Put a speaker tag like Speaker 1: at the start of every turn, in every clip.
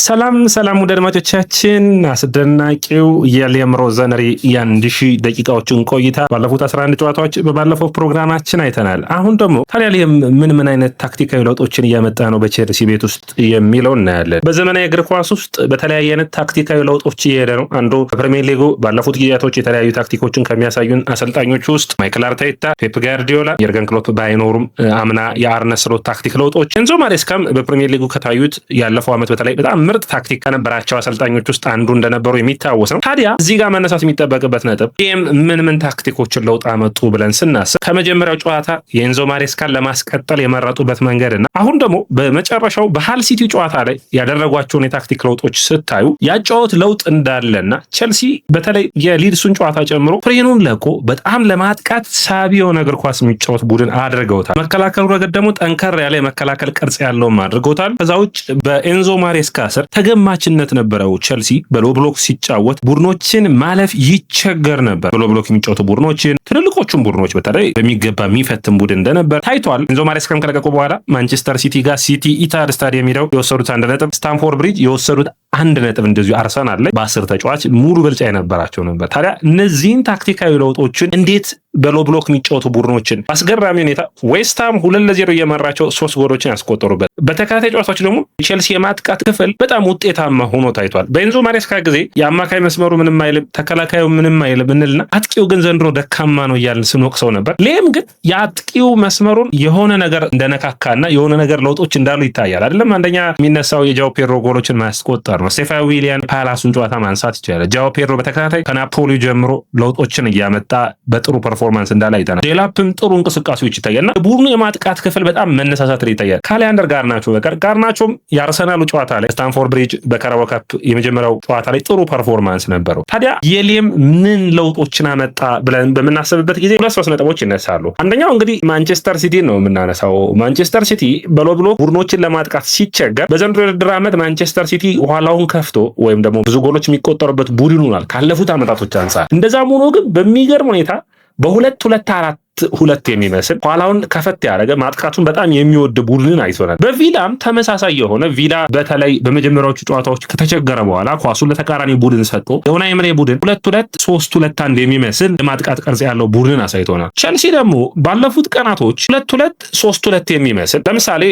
Speaker 1: ሰላም ወደ አድማጮቻችን አስደናቂው የሊያም ሮዘነሪ የ1000 ደቂቃዎችን ቆይታ ባለፉት 11 ጨዋታዎች በባለፈው ፕሮግራማችን አይተናል። አሁን ደግሞ ታዲያ ሊያም ምን አይነት ታክቲካዊ ለውጦችን እያመጣ ነው በቼልሲ ቤት ውስጥ የሚለው እናያለን። በዘመናዊ እግር ኳስ ውስጥ በተለያየ አይነት ታክቲካዊ ለውጦች እየሄደ ነው። አንዱ በፕሪሚየር ሊጉ ባለፉት ጊዜያቶች የተለያዩ ታክቲኮችን ከሚያሳዩን አሰልጣኞች ውስጥ ማይክል አርቴታ፣ ፔፕ ጋርዲዮላ፣ የርገን ክሎፕ ባይኖሩም አምና የአርነ ስሎት ታክቲክ ለውጦች፣ ኤንዞ ማሬስካም በፕሪሚየር ሊጉ ከታዩት ያለፈው ዓመት በተለይ በጣም ምርጥ ታክቲክ ከነበራቸው አሰልጣኞች ውስጥ አንዱ እንደነበሩ የሚታወስ ነው። ታዲያ እዚህ ጋር መነሳት የሚጠበቅበት ነጥብ ይህም ምን ታክቲኮችን ለውጥ አመጡ ብለን ስናስብ ከመጀመሪያው ጨዋታ የኤንዞ ማሬስካን ለማስቀጠል የመረጡበት መንገድና አሁን ደግሞ በመጨረሻው በሃል ሲቲ ጨዋታ ላይ ያደረጓቸውን የታክቲክ ለውጦች ስታዩ ያጫወት ለውጥ እንዳለና ቼልሲ በተለይ የሊድሱን ጨዋታ ጨምሮ ፍሬኑን ለቆ በጣም ለማጥቃት ሳቢ የሆነ እግር ኳስ የሚጫወት ቡድን አድርገውታል። መከላከሉ ረገድ ደግሞ ጠንከር ያለ የመከላከል ቅርጽ ያለውም አድርገውታል። ከዛ ውጭ በኤንዞ ማሬስካ ስር ተገማችነት ነበረው። ቼልሲ በሎ ብሎክ ሲጫወት ቡድኖችን ማለፍ ይቸገር ነበር። በሎ ብሎክ የሚጫወቱ ቡድኖችን ትልልቆቹን ቡድኖች በተለይ በሚገባ የሚፈትን ቡድን እንደነበር ታይቷል። ኤንዞ ማሬስካም ከለቀቁ በኋላ ማንቸስተር ሲቲ ጋር ሲቲ ኢታድ ስታዲየም ሄደው የወሰዱት 1 ነጥብ፣ ስታንፎርድ ብሪጅ የወሰዱት 1 ነጥብ እንደዚሁ አርሰናል ላይ በ10 ተጫዋች ሙሉ ብልጫ የነበራቸው ነበር። ታዲያ እነዚህን ታክቲካዊ ለውጦችን እንዴት በሎ ብሎክ የሚጫወቱ ቡድኖችን አስገራሚ ሁኔታ ዌስትሃም 2-0 እየመራቸው 3 ጎሎችን ያስቆጠሩበት በተከታታይ ጨዋታዎች ደግሞ የቼልሲ የማጥቃት ክፍል በጣም ውጤታማ ሆኖ ታይቷል። በኤንዞ ማሬስካ ጊዜ የአማካይ መስመሩ ምንም አይልም፣ ተከላካዩ ምንም አይልም እንልና አጥቂው ግን ዘንድሮ ደካማ ነው እያልን ስንወቅሰው ነበር። ሌም ግን የአጥቂው መስመሩን የሆነ ነገር እንደነካካና የሆነ ነገር ለውጦች እንዳሉ ይታያል። አይደለም አንደኛ የሚነሳው የጃኦ ፔድሮ ጎሎችን ማስቆጠር ነው። ስቴፋን ዊሊያን ፓላሱን ጨዋታ ማንሳት ይችላል። ጃኦ ፔድሮ በተከታታይ ከናፖሊ ጀምሮ ለውጦችን እያመጣ በጥሩ ፐርፎርማንስ እንዳለ አይተናል። ዴላፕም ጥሩ እንቅስቃሴዎች ይታያልና ቡድኑ የማጥቃት ክፍል በጣም መነሳሳት ላይ ይታያል። ካሊያንደር ጋርናቾ በቀር ጋርናቾም የአርሰናሉ ጨዋታ ላይ ስታንፎርድ ብሪጅ በካራባኦ ካፕ የመጀመሪያው ጨዋታ ላይ ጥሩ ፐርፎርማንስ ነበረው። ታዲያ የሊም ምን ለውጦችን አመጣ ብለን በምናስብበት ጊዜ 2-3 ነጥቦች ይነሳሉ። አንደኛው እንግዲህ ማንቸስተር ሲቲ ነው የምናነሳው። ማንቸስተር ሲቲ በሎ ብሎክ ቡድኖችን ለማጥቃት ሲቸገር በዘንድሮ የውድድር ዓመት ማንቸስተር ሲቲ ኋላውን ከፍቶ ወይም ደግሞ ብዙ ጎሎች የሚቆጠሩበት ቡድን ሆኗል ካለፉት ዓመታቶች አንጻር። እንደዛም ሆኖ ግን በሚገርም ሁኔታ በ2-2-4-2 የሚመስል ኋላውን ከፈት ያደረገ ማጥቃቱን በጣም የሚወድ ቡድንን አይቶናል። በቪላም ተመሳሳይ የሆነ ቪላ በተለይ በመጀመሪያዎቹ ጨዋታዎች ከተቸገረ በኋላ ኳሱን ለተቃራኒ ቡድን ሰጥቶ የኡናይ ኤምሬ ቡድን 2-2-3-2-1 የሚመስል የማጥቃት ቅርጽ ያለው ቡድንን አሳይቶናል። ቼልሲ ደግሞ ባለፉት ቀናቶች 2-2-3-2 የሚመስል ለምሳሌ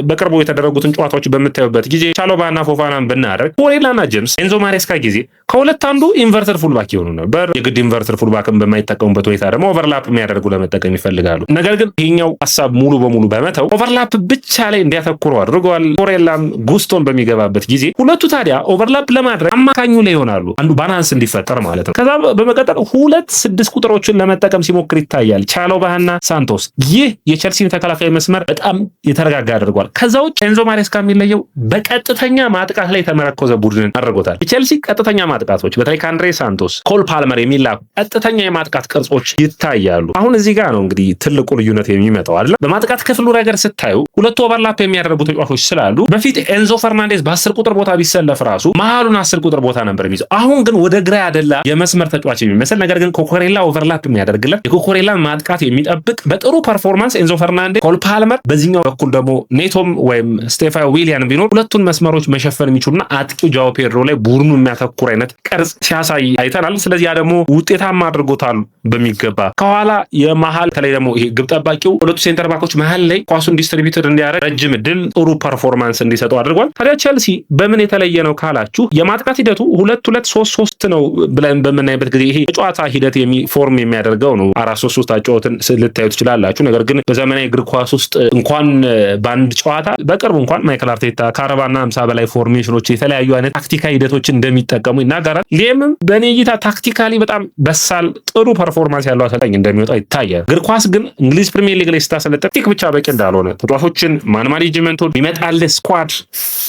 Speaker 1: በቅርቡ የተደረጉትን ጨዋታዎች በምታዩበት ጊዜ ቻሎባና ፎፋናን ብናደርግ ኮሬላና ጄምስ ኤንዞ ማሬስካ ጊዜ ከሁለት አንዱ ኢንቨርተር ፉልባክ የሆኑ ነበር። የግድ ኢንቨርተር ፉልባክን በማይጠቀሙበት ሁኔታ ደግሞ ኦቨርላፕ የሚያደርጉ ለመጠቀም ይፈልጋሉ። ነገር ግን ይሄኛው ሐሳብ ሙሉ በሙሉ በመተው ኦቨርላፕ ብቻ ላይ እንዲያተኩሩ አድርገዋል። ኮሬላም ጉስቶን በሚገባበት ጊዜ ሁለቱ ታዲያ ኦቨርላፕ ለማድረግ አማካኙ ላይ ይሆናሉ፣ አንዱ ባላንስ እንዲፈጠር ማለት ነው። ከዛ በመቀጠል 2-6 ቁጥሮችን ለመጠቀም ሲሞክር ይታያል ቻሎባና ሳንቶስ። ይህ የቼልሲን ተከላካይ መስመር በጣም የተረጋጋ አድርጓል። ከዛ ውጭ ኤንዞ ማሬስካ የሚለየው በቀጥተኛ ማጥቃት ላይ የተመረኮዘ ቡድንን አድርጎታል። የቼልሲ ቀጥተኛ ማጥቃቶች በተለይ ከአንድሬ ሳንቶስ፣ ኮል ፓልመር የሚላኩ ቀጥተኛ የማጥቃት ቅርጾች ይታያሉ። አሁን እዚህ ጋር ነው እንግዲህ ትልቁ ልዩነት የሚመጣው አይደል? በማጥቃት ክፍሉ ነገር ስታዩ ሁለቱ ኦቨርላፕ የሚያደርጉ ተጫዋቾች ስላሉ በፊት ኤንዞ ፈርናንዴዝ በ10 ቁጥር ቦታ ቢሰለፍ ራሱ መሃሉን 10 ቁጥር ቦታ ነበር የሚይዘው። አሁን ግን ወደ ግራ ያደላ የመስመር ተጫዋች የሚመስል ነገር ግን ኮኮሬላ ኦቨርላፕ የሚያደርግለት የኮኮሬላን ማጥቃት የሚጠብቅ በጥሩ ፐርፎርማንስ ኤንዞ ፈርናንዴዝ፣ ኮል ፓልመር፣ በዚህኛው በኩል ደግሞ ኔቶም ወይም ስቴፋን ዊሊያን ቢኖር ሁለቱን መስመሮች መሸፈን የሚችሉና አጥቂው ጃኦ ፔድሮ ላይ ቡድኑ የሚያተኩር አይነት ቅርጽ ሲያሳይ አይተናል። ስለዚህ ያ ደግሞ ውጤታማ አድርጎታል በሚገባ። ከኋላ የመሃል በተለይ ደግሞ ይሄ ግብ ጠባቂው ሁለቱ ሴንተር ባኮች መሃል ላይ ኳሱን ዲስትሪቢዩተር እንዲያደርግ ረጅም ድል ጥሩ ፐርፎርማንስ እንዲሰጡ አድርጓል። ታዲያ ቼልሲ በምን የተለየ ነው ካላችሁ የማጥቃት ሂደቱ 2-2-3-3 ነው ብለን በምናይበት ጊዜ ይሄ የጨዋታ ሂደት ፎርም የሚያደርገው ነው። 4-3-3 አጫወትን ልታዩ ትችላላችሁ። ነገር ግን በዘመናዊ እግር ኳስ ውስጥ እንኳን በአንድ ጨዋታ በቅርቡ እንኳን ማይክል አርቴታ ከ40 እና 50 በላይ ፎርሜሽኖች የተለያዩ አይነት ታክቲካዊ ሂደቶችን እንደሚጠቀሙ ይናገራል። ሊምም በኔ እይታ ታክቲካሊ በጣም በሳል ጥሩ ፐርፎርማንስ ያለው አሰልጣኝ እንደሚወጣ ይታያል። እግር ኳስ ግን እንግሊዝ ፕሪሚየር ሊግ ላይ ስታሰለጥን ታክቲክ ብቻ በቂ እንዳልሆነ ተጫዋቾችን ማኔጅመንቱን ይመጣልህ ስኳድ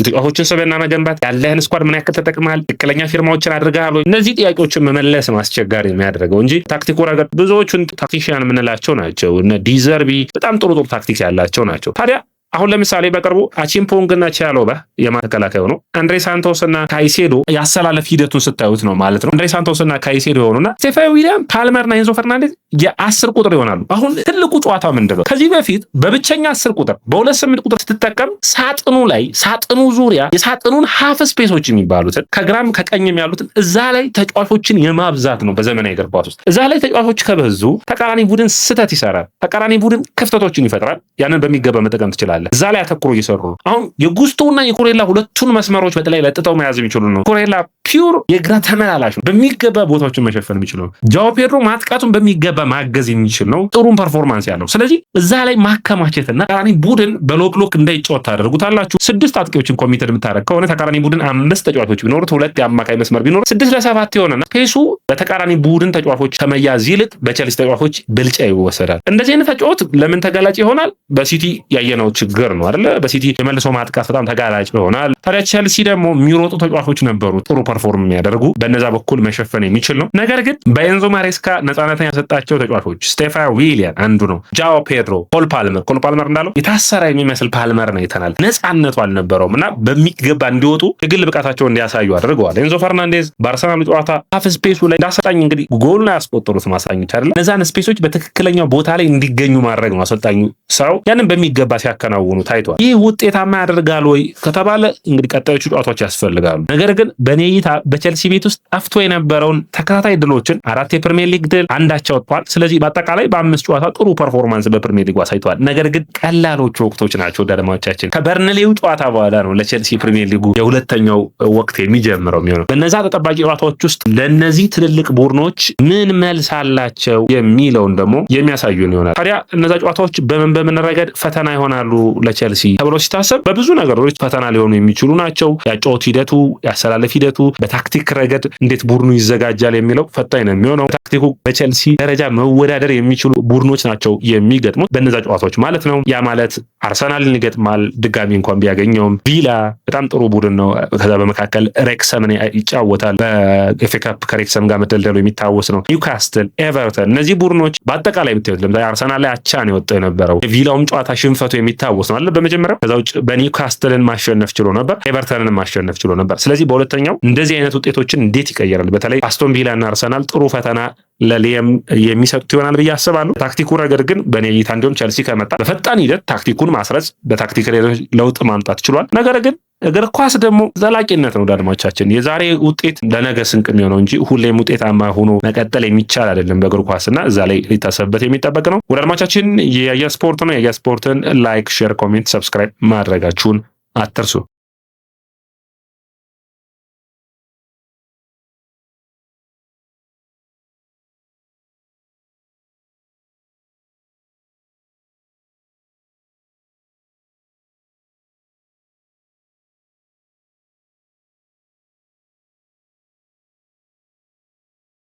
Speaker 1: ተጫዋቾችን ሰበና መገንባት ያለህን ስኳድ ምን ያክል ተጠቅመሃል፣ ትክክለኛ ፊርማዎችን አድርገሃል፣ እነዚህ ጥያቄዎችን መመለስ ነው አስቸጋሪ የሚያደርገው እንጂ ታክቲኩ ረገድ ብዙዎቹን ታክቲሽያን የምንላቸው ናቸው። እነ ዲዘርቢ በጣም ጥሩ ታክቲክ ያላቸው ናቸው። ታዲያ አሁን ለምሳሌ በቅርቡ አቺምፖንግና ቻሎባ የማተከላካዩ ነው። አንድሬ ሳንቶስና ካይሴዶ ያሰላለፍ ሂደቱን ስታዩት ነው ማለት ነው። አንድሬ ሳንቶስና ካይሴዶ የሆኑና ስቴፋን ዊሊያን፣ ፓልመርና ኤንዞ ፈርናንዴዝ የ10 ቁጥር ይሆናሉ። አሁን ትልቁ ጨዋታ ምንድነው? ከዚህ በፊት በብቸኛ 10 ቁጥር በ28 ቁጥር ስትጠቀም ሳጥኑ ላይ ሳጥኑ ዙሪያ የሳጥኑን ሃፍ ስፔሶች የሚባሉትን ከግራም ከቀኝም ያሉትን እዛ ላይ ተጫዋቾችን የማብዛት ነው በዘመናዊ እግር ኳስ ውስጥ። እዛ ላይ ተጫዋቾች ከበዙ ተቃራኒ ቡድን ስህተት ይሰራል። ተቃራኒ ቡድን ክፍተቶችን ይፈጥራል። ያንን በሚገባ መጠቀም ትችላል። እዛ ላይ አተኩሮ እየሰሩ ነው። አሁን የጉስቶና የኮሬላ ሁለቱን መስመሮች በተለይ ለጥጠው መያዝ የሚችሉ ነው። ኮሬላ ፒውር የግራ ተመላላሽ ነው። በሚገባ ቦታዎችን መሸፈን የሚችል ነው። ጃኦ ፔድሮ ማጥቃቱን በሚገባ ማገዝ የሚችል ነው። ጥሩን ፐርፎርማንስ ያለው። ስለዚህ እዛ ላይ ማከማቸትና ተቃራኒ ቡድን በሎክ እንዳይጫወት ታደርጉታላችሁ። 6 አጥቂዎችን ኮሚትድ የምታደርግ ከሆነ ተቃራኒ ቡድን 5 ተጫዋቾች ቢኖሩት 2 የአማካይ መስመር ቢኖሩት 6-7 የሆነና ፔሱ በተቃራኒ ቡድን ተጫዋቾች ከመያዝ ይልቅ በቸልሲ ተጫዋቾች ብልጫ ይወሰዳል። እንደዚህ አይነት ተጫዋች ለምን ተጋላጭ ይሆናል? በሲቲ ያየነው ችግር ነው አይደለ? በሲቲ የመልሶ ማጥቃት በጣም ተጋላጭ ይሆናል። ታዲያ ቸልሲ ደግሞ የሚሮጡ ተጫዋቾች ነበሩ ጥሩ ፐርፎርም የሚያደርጉ በነዛ በኩል መሸፈን የሚችል ነው። ነገር ግን በኤንዞ ማሬስካ ነፃነትን ያሰጣቸው ተጫዋቾች ስቴፋን ዊሊያን አንዱ ነው። ጃኦ ፔድሮ፣ ኮል ፓልመር እንዳለው የታሰረ የሚመስል ፓልመር ነው የተናል ነፃነቱ አልነበረውም እና በሚገባ እንዲወጡ የግል ብቃታቸውን እንዲያሳዩ አድርገዋል። ኤንዞ ፈርናንዴዝ በአርሰናሉ ጨዋታ ሀፍ ስፔሱ ላይ እንዳሰልጣኝ እንግዲህ ጎል ላይ ያስቆጠሩት ማሳኞች አይደለ? እነዛን ስፔሶች በትክክለኛው ቦታ ላይ እንዲገኙ ማድረግ ነው አሰልጣኙ ስራው። ያንን በሚገባ ሲያከናውኑ ታይቷል። ይህ ውጤታማ ያደርጋል ወይ ከተባለ እንግዲህ ቀጣዮቹ ጨዋታዎች ያስፈልጋሉ። ነገር ግን በኔ እይታ በቸልሲ ቤት ውስጥ ጠፍቶ የነበረውን ተከታታይ ድሎችን 4 የፕሪሚየር ሊግ ድል አንዳቸው ወጥቷል። ስለዚህ በአጠቃላይ በ5 ጨዋታ ጥሩ ፐርፎርማንስ በፕሪሚየር ሊግ አሳይቷል። ነገር ግን ቀላሎቹ ወቅቶች ናቸው። ደረማዎቻችን ከበርንሌው ጨዋታ በኋላ ነው ለቸልሲ ፕሪሚየር ሊጉ የሁለተኛው ወቅት የሚጀምረው የሚሆነው። በነዛ ተጠባቂ ጨዋታዎች ውስጥ ለነዚህ ትልልቅ ቡድኖች ምን መልስ አላቸው የሚለውን ደግሞ የሚያሳዩን ይሆናል። ታዲያ እነዛ ጨዋታዎች በምን ረገድ ፈተና ይሆናሉ ለቸልሲ ተብሎ ሲታሰብ በብዙ ነገሮች ፈተና ሊሆኑ የሚችሉ ናቸው። ያጨዋወት ሂደቱ፣ ያሰላለፍ ሂደቱ፣ በታክቲክ ረገድ እንዴት ቡድኑ ይዘጋጃል የሚለው ፈታኝ ነው የሚሆነው። ታክቲኩ በቸልሲ ደረጃ መወዳደር የሚችሉ ቡድኖች ናቸው የሚገጥሙት በነዛ ጨዋታዎች ማለት ነው። ያ ማለት አርሰናልን ይገጥማል ድጋሚ እንኳን ቢያገኘውም። ቪላ በጣም ጥሩ ቡድን ነው። ከዛ በመካከል ሬክሰምን ይጫወታል። በኤፍኤ ካፕ ከሬክሰም ጋር መደልደሉ የሚታወስ ነው። ኒውካስትል፣ ኤቨርተን እነዚህ ቡድኖች በአጠቃላይ ብታዩት ለምሳሌ አርሰናል ላይ አቻ ነው የወጣው የነበረው። የቪላውም ጨዋታ ሽንፈቱ የሚታወስ ነው አለ በመጀመሪያው። ከዛ ውጭ በኒውካስትልን ማሸነፍ ችሎ ነበር፣ ኤቨርተንን ማሸነፍ ችሎ ነበር። ስለዚህ በሁለተኛው እንደዚህ አይነት ውጤቶችን እንዴት ይቀየራል? በተለይ አስቶን ቪላ እና አርሰናል ጥሩ ፈተና ለሊየም የሚሰጡት ይሆናል ብዬ አስባለሁ። ታክቲኩ ረገድ ግን በኔ እይታ እንዲሁም ቸልሲ ከመጣ በፈጣን ሂደት ታክቲኩን ማስረጽ በታክቲክ ለውጥ ማምጣት ችሏል። ነገር ግን እግር ኳስ ደግሞ ዘላቂነት ነው። አድማጮቻችን የዛሬ ውጤት ለነገ ስንቅ የሚሆነው እንጂ ሁሌም ውጤታማ ሆኖ መቀጠል የሚቻል አይደለም በእግር ኳስና እዛ ላይ ሊታሰብበት የሚጠበቅ ነው። ወደ አድማጮቻችን የስፖርት ነው። የስፖርትን ላይክ፣ ሼር፣ ኮሜንት፣ ሰብስክራይብ ማድረጋችሁን አትርሱ።